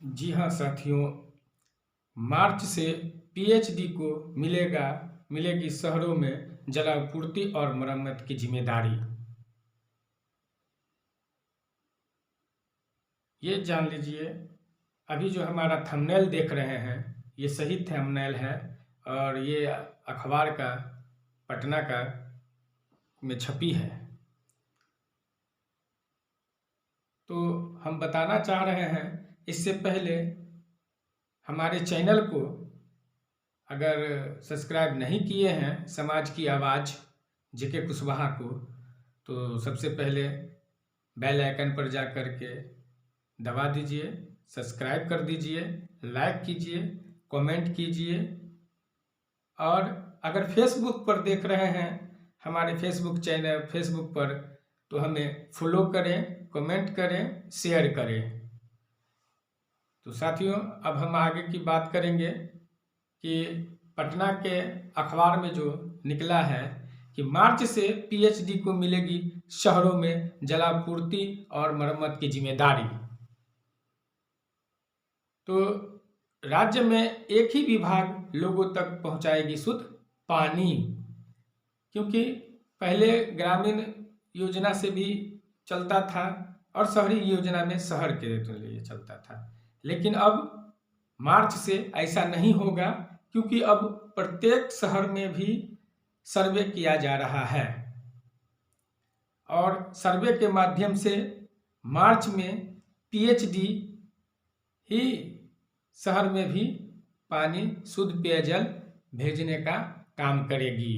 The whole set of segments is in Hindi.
जी हाँ साथियों, मार्च से पीएचडी को मिलेगी शहरों में जलापूर्ति और मरम्मत की जिम्मेदारी। ये जान लीजिए, अभी जो हमारा थंबनेल देख रहे हैं ये सही थंबनेल है और ये अखबार का पटना का में छपी है। तो हम बताना चाह रहे हैं, इससे पहले हमारे चैनल को अगर सब्सक्राइब नहीं किए हैं समाज की आवाज़ जेके कुशवाहा को, तो सबसे पहले बेल आइकन पर जा कर के दबा दीजिए, सब्सक्राइब कर दीजिए, लाइक कीजिए, कमेंट कीजिए। और अगर फेसबुक पर देख रहे हैं हमारे फेसबुक पर, तो हमें फॉलो करें, कमेंट करें, शेयर करें। तो साथियों, अब हम आगे की बात करेंगे कि पटना के अखबार में जो निकला है कि मार्च से पीएचडी को मिलेगी शहरों में जलापूर्ति और मरम्मत की जिम्मेदारी। तो राज्य में एक ही विभाग लोगों तक पहुंचाएगी शुद्ध पानी, क्योंकि पहले ग्रामीण योजना से भी चलता था और शहरी योजना में शहर के लिए चलता था। लेकिन अब मार्च से ऐसा नहीं होगा, क्योंकि अब प्रत्येक शहर में भी सर्वे किया जा रहा है और सर्वे के माध्यम से मार्च में पीएचडी ही शहर में भी पानी, शुद्ध पेयजल भेजने का काम करेगी।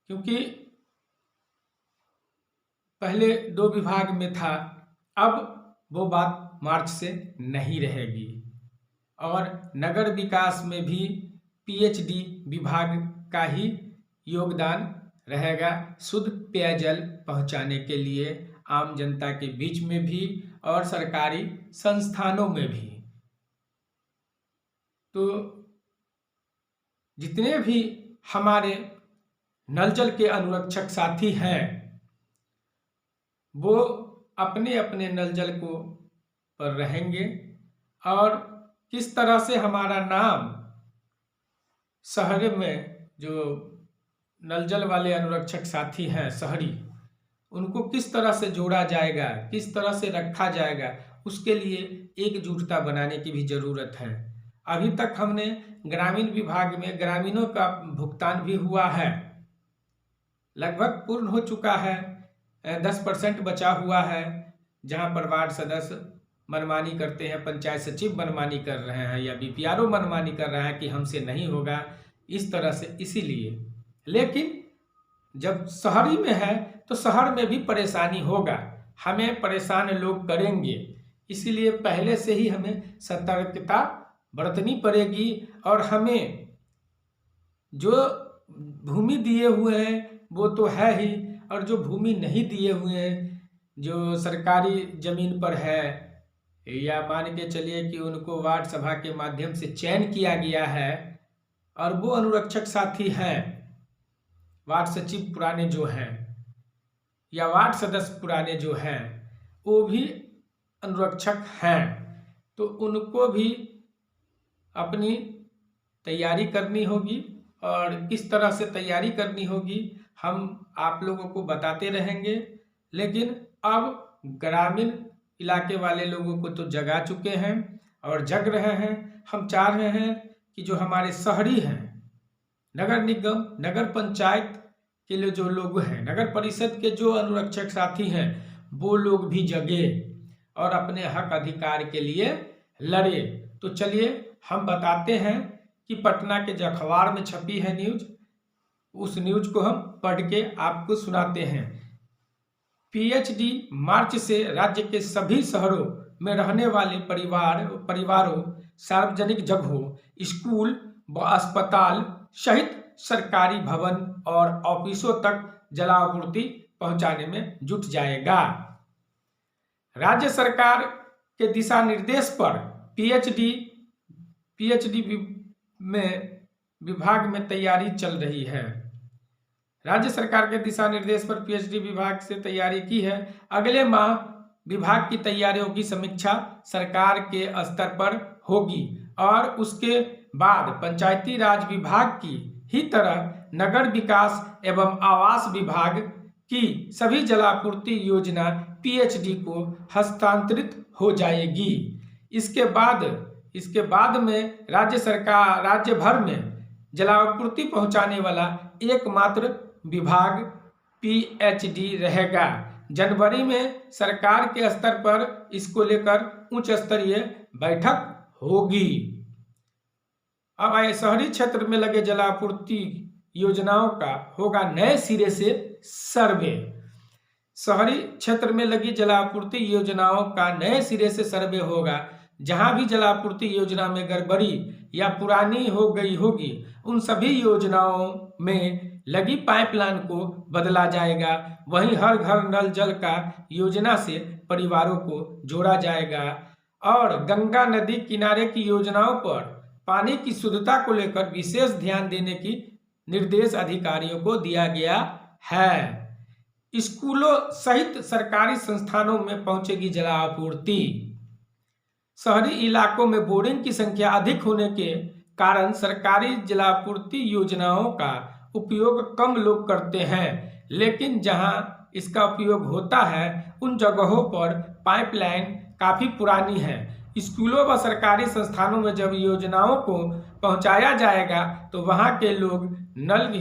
क्योंकि पहले 2 विभाग में था, अब वो बात मार्च से नहीं रहेगी। और नगर विकास में भी पीएचडी विभाग का ही योगदान रहेगा शुद्ध पेयजल पहुंचाने के लिए आम जनता के बीच में भी और सरकारी संस्थानों में भी। तो जितने भी हमारे नल जल के अनुरक्षक साथी हैं, वो अपने अपने नल जल को पर रहेंगे और किस तरह से हमारा नाम शहर में जो नल जल वाले अनुरक्षक साथी हैं शहरी, उनको किस तरह से जोड़ा जाएगा, किस तरह से रखा जाएगा, उसके लिए एकजुटता बनाने की भी ज़रूरत है। अभी तक हमने ग्रामीण विभाग में ग्रामीणों का भुगतान भी हुआ है, लगभग पूर्ण हो चुका है, 10% बचा हुआ है। जहां पर वार्ड सदस्य मनमानी करते हैं, पंचायत सचिव मनमानी कर रहे हैं या बीपीआरओ मनमानी कर रहा है कि हमसे नहीं होगा, इस तरह से। इसीलिए लेकिन जब शहरी में है तो शहर में भी परेशानी होगा, हमें परेशान लोग करेंगे। इसीलिए पहले से ही हमें सतर्कता बरतनी पड़ेगी और हमें जो भूमि दिए हुए हैं वो तो है ही, और जो भूमि नहीं दिए हुए हैं, जो सरकारी जमीन पर है या मान के चलिए कि उनको वार्ड सभा के माध्यम से चयन किया गया है और वो अनुरक्षक साथी हैं, वार्ड सचिव पुराने जो हैं या वार्ड सदस्य पुराने जो हैं, वो भी अनुरक्षक हैं, तो उनको भी अपनी तैयारी करनी होगी। और किस तरह से तैयारी करनी होगी हम आप लोगों को बताते रहेंगे। लेकिन अब ग्रामीण इलाके वाले लोगों को तो जगा चुके हैं और जग रहे हैं। हम चाह रहे हैं कि जो हमारे शहरी हैं, नगर निगम, नगर पंचायत के लिए जो लोग हैं, नगर परिषद के जो अनुरक्षक साथी हैं, वो लोग भी जगे और अपने हक अधिकार के लिए लड़े। तो चलिए हम बताते हैं कि पटना के जो अखबार में छपी है न्यूज, उस न्यूज को हम पढ़ के आपको सुनाते हैं। पीएचडी मार्च से राज्य के सभी शहरों में रहने वाले परिवारों, सार्वजनिक जगहों, स्कूल व अस्पताल सहित सरकारी भवन और ऑफिसों तक जलापूर्ति पहुंचाने में जुट जाएगा। राज्य सरकार के दिशा निर्देश पर पीएचडी में विभाग में तैयारी चल रही है। राज्य सरकार के दिशा निर्देश पर पीएचडी विभाग से तैयारी की है। अगले माह विभाग की तैयारियों की समीक्षा सरकार के स्तर पर होगी और उसके बाद पंचायती राज विभाग की ही तरह नगर विकास एवं आवास विभाग की सभी जलापूर्ति योजना पीएचडी को हस्तांतरित हो जाएगी। इसके बाद में राज्य भर में जलापूर्ति पहुंचाने वाला एकमात्र विभाग पीएचडी रहेगा। जनवरी में सरकार के स्तर पर इसको लेकर उच्च स्तरीय बैठक होगी। अब आए शहरी क्षेत्र में लगे जलापूर्ति योजनाओं का होगा नए सिरे से सर्वे। शहरी क्षेत्र में लगी जलापूर्ति योजनाओं का नए सिरे से सर्वे होगा। जहां भी जलापूर्ति योजना में गड़बड़ी या पुरानी हो गई होगी, उन सभी योजनाओं में लगी पाइपलाइन को बदला जाएगा। वहीं हर घर नल जल का योजना से परिवारों को जोड़ा जाएगा और गंगा नदी किनारे की योजनाओं पर पानी की शुद्धता को लेकर विशेष ध्यान देने की निर्देश अधिकारियों को दिया गया है। स्कूलों सहित सरकारी संस्थानों में पहुंचेगी जलापूर्ति। शहरी इलाकों में बोरिंग की संख्या अधिक होने के कारण सरकारी जलापूर्ति योजनाओं का उपयोग कम लोग करते हैं, लेकिन जहां इसका उपयोग होता है उन जगहों पर पाइपलाइन काफी पुरानी है। स्कूलों व सरकारी संस्थानों में जब योजनाओं को पहुंचाया जाएगा तो वहां के लोग नल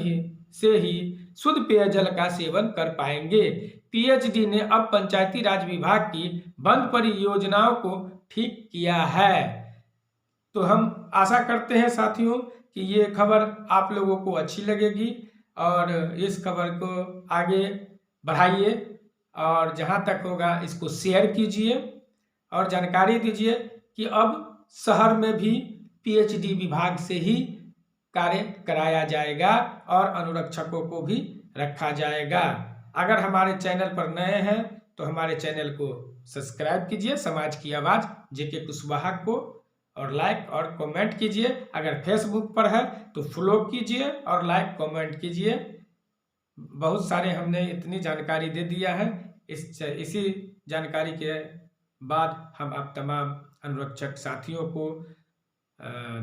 से ही शुद्ध पेयजल का सेवन कर पाएंगे। पीएचडी ने अब पंचायती राज विभाग की बंद पड़ी योजनाओं को ठीक किया है। तो हम आशा करते हैं साथियों कि ये खबर आप लोगों को अच्छी लगेगी और इस खबर को आगे बढ़ाइए और जहां तक होगा इसको शेयर कीजिए और जानकारी दीजिए कि अब शहर में भी पीएचडी विभाग से ही कार्य कराया जाएगा और अनुरक्षकों को भी रखा जाएगा। अगर हमारे चैनल पर नए हैं तो हमारे चैनल को सब्सक्राइब कीजिए, समाज की आवाज़ जेके कुशवाहा को, और लाइक और कमेंट कीजिए। अगर फेसबुक पर है तो फॉलो कीजिए और लाइक कमेंट कीजिए। बहुत सारे हमने इतनी जानकारी दे दिया है। इसी जानकारी के बाद हम आप तमाम अनुरक्षक साथियों को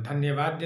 धन्यवाद देते हैं।